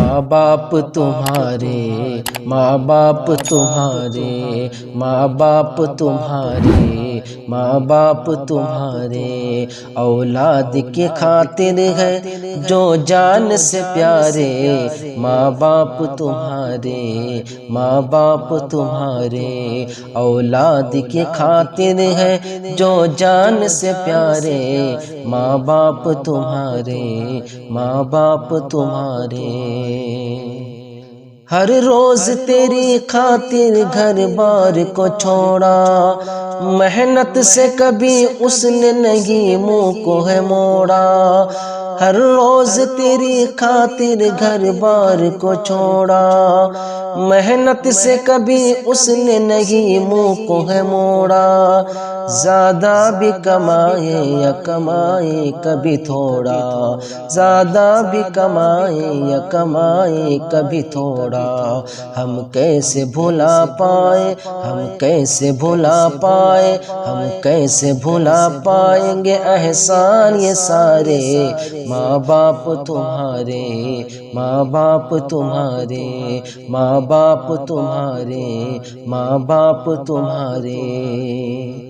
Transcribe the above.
ماں باپ تمہارے، ماں باپ تمہارے، ماں باپ تمہارے، ماں باپ تمہارے اولاد کی خاطر ہے جو جان سے پیارے، ماں باپ تمہارے، ماں باپ تمہارے اولاد کی خاطر ہے جو جان سے پیارے، ماں باپ تمہارے، ماں باپ تمہارے۔ ہر روز تیری خاطر گھر بار کو چھوڑا، محنت سے کبھی اس نے نہیں منہ کو ہے موڑا۔ ہر روز تیری خاطر گھر بار کو چھوڑا، محنت سے کبھی اس نے نہیں منہ کو ہے موڑا۔ زیادہ بھی کمائے یا کمائے کبھی تھوڑا، زیادہ بھی کمائے یا کمائے کبھی تھوڑا، ہم کیسے بھلا پائیں، ہم کیسے بھلا پائیں، ہم کیسے بھلا پائیں گے احسان یہ سارے، ماں باپ تمہارے، ماں باپ تمہارے، ماں باپ تمہارے، ماں باپ تمہارے۔